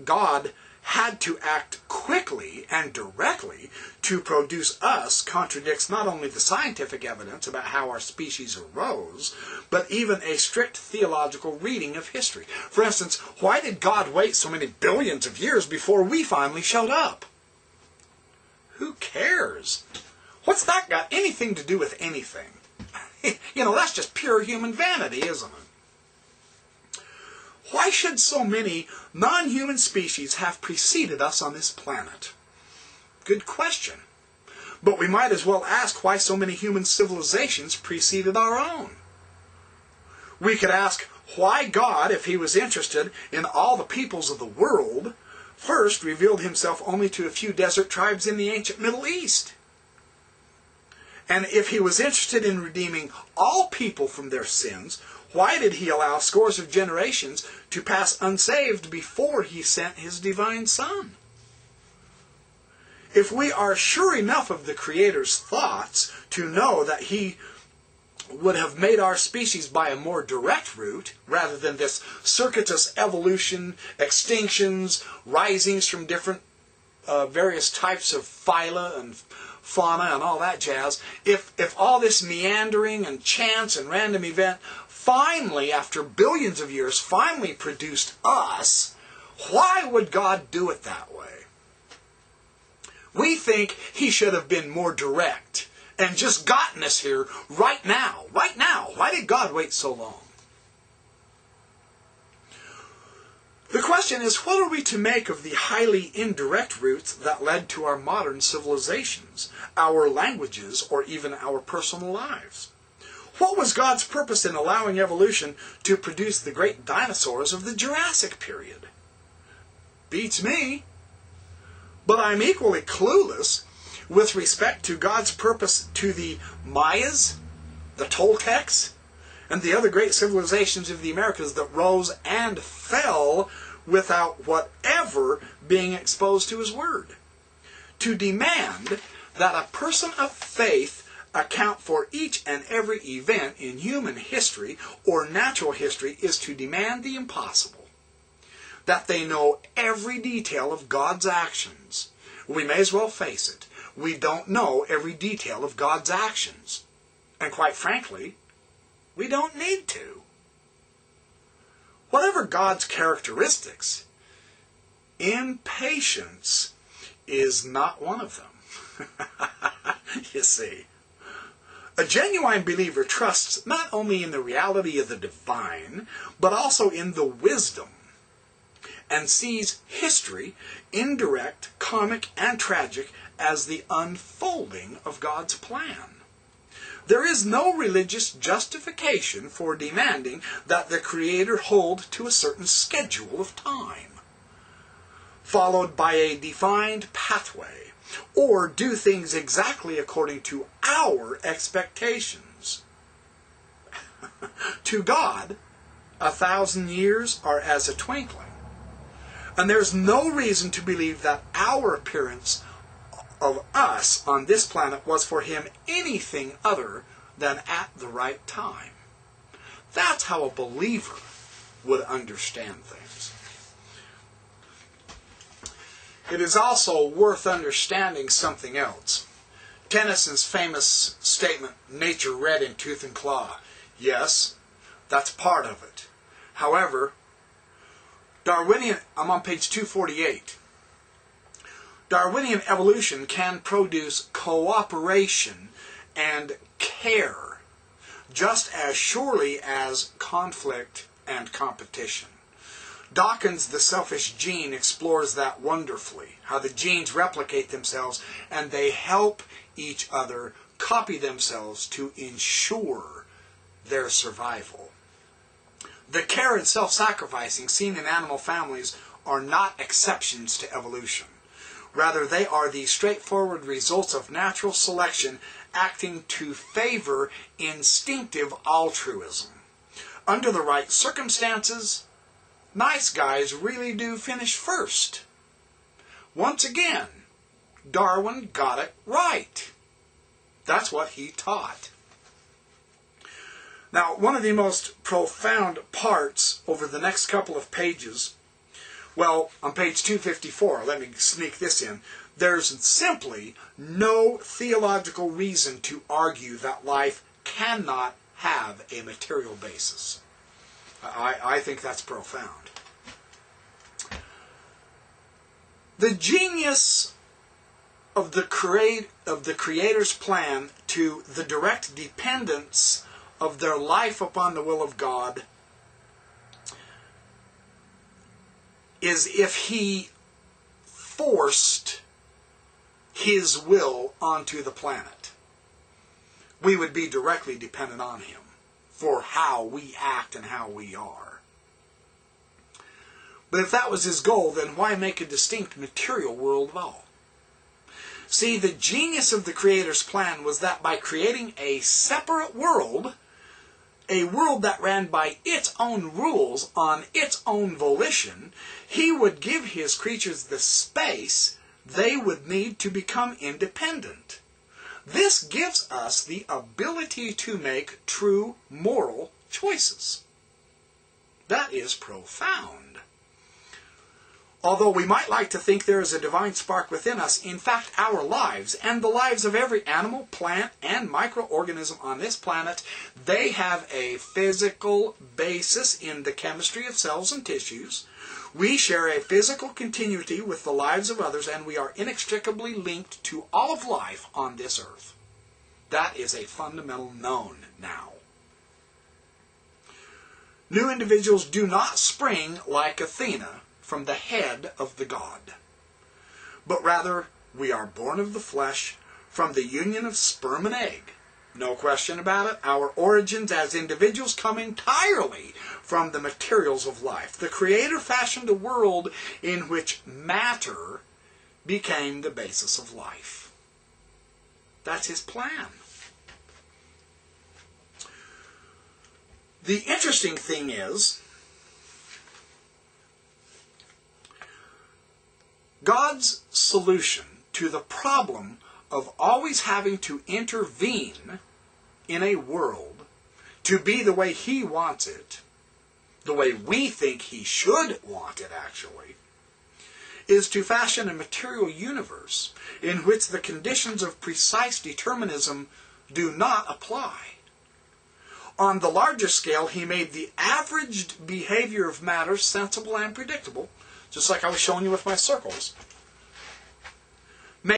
God had to act quickly and directly to produce us contradicts not only the scientific evidence about how our species arose, but even a strict theological reading of history. For instance, why did God wait so many billions of years before we finally showed up? Who cares? What's that got anything to do with anything? That's just pure human vanity, isn't it? Why should so many non-human species have preceded us on this planet? Good question. But we might as well ask why so many human civilizations preceded our own. We could ask why God, if he was interested in all the peoples of the world, first revealed himself only to a few desert tribes in the ancient Middle East. And if he was interested in redeeming all people from their sins, why did he allow scores of generations to pass unsaved before he sent his divine Son? If we are sure enough of the Creator's thoughts to know that he would have made our species by a more direct route, rather than this circuitous evolution, extinctions, risings from different various types of phyla and fauna and all that jazz, if all this meandering and chance and random event finally, after billions of years, finally produced us, why would God do it that way? We think he should have been more direct and just gotten us here right now. Right now. Why did God wait so long? The question is, what are we to make of the highly indirect routes that led to our modern civilizations, our languages, or even our personal lives? What was God's purpose in allowing evolution to produce the great dinosaurs of the Jurassic period? Beats me. But I'm equally clueless with respect to God's purpose to the Mayas, the Toltecs, and the other great civilizations of the Americas that rose and fell without whatever being exposed to his word. To demand that a person of faith account for each and every event in human history or natural history is to demand the impossible. That they know every detail of God's actions. We may as well face it. We don't know every detail of God's actions. And quite frankly, we don't need to. Whatever God's characteristics, impatience is not one of them. You see. A genuine believer trusts not only in the reality of the divine, but also in the wisdom, and sees history, indirect, comic, and tragic, as the unfolding of God's plan. There is no religious justification for demanding that the Creator hold to a certain schedule of time, followed by a defined pathway, or do things exactly according to our expectations. To God, 1,000 years are as a twinkling. And there's no reason to believe that our appearance of us on this planet was for him anything other than at the right time. That's how a believer would understand things. It is also worth understanding something else. Tennyson's famous statement, nature red in tooth and claw. Yes, that's part of it. However, Darwinian, I'm on page 248. Darwinian evolution can produce cooperation and care just as surely as conflict and competition. Dawkins' The Selfish Gene explores that wonderfully, how the genes replicate themselves and they help each other copy themselves to ensure their survival. The care and self-sacrificing seen in animal families are not exceptions to evolution. Rather, they are the straightforward results of natural selection acting to favor instinctive altruism. Under the right circumstances, nice guys really do finish first. Once again, Darwin got it right. That's what he taught. Now, one of the most profound parts over the next couple of pages Well, on page 254, let me sneak this in, there's simply no theological reason to argue that life cannot have a material basis. I think that's profound. The genius of the Creator's plan to the direct dependence of their life upon the will of God is if He forced His will onto the planet. We would be directly dependent on Him for how we act and how we are. But if that was His goal, then why make a distinct material world at all? See, the genius of the Creator's plan was that by creating a separate world, a world that ran by its own rules on its own volition, He would give His creatures the space they would need to become independent. This gives us the ability to make true moral choices. That is profound. Although we might like to think there is a divine spark within us, in fact our lives and the lives of every animal, plant, and microorganism on this planet, they have a physical basis in the chemistry of cells and tissues. We share a physical continuity with the lives of others, and we are inextricably linked to all of life on this earth. That is a fundamental known now. New individuals do not spring like Athena from the head of the god, but rather we are born of the flesh from the union of sperm and egg. No question about it. Our origins as individuals come entirely from the materials of life. The Creator fashioned a world in which matter became the basis of life. That's His plan. The interesting thing is, God's solution to the problem of always having to intervene in a world to be the way He wants it, the way we think He should want it actually, is to fashion a material universe in which the conditions of precise determinism do not apply. On the larger scale, He made the averaged behavior of matter sensible and predictable, just like I was showing you with my circles.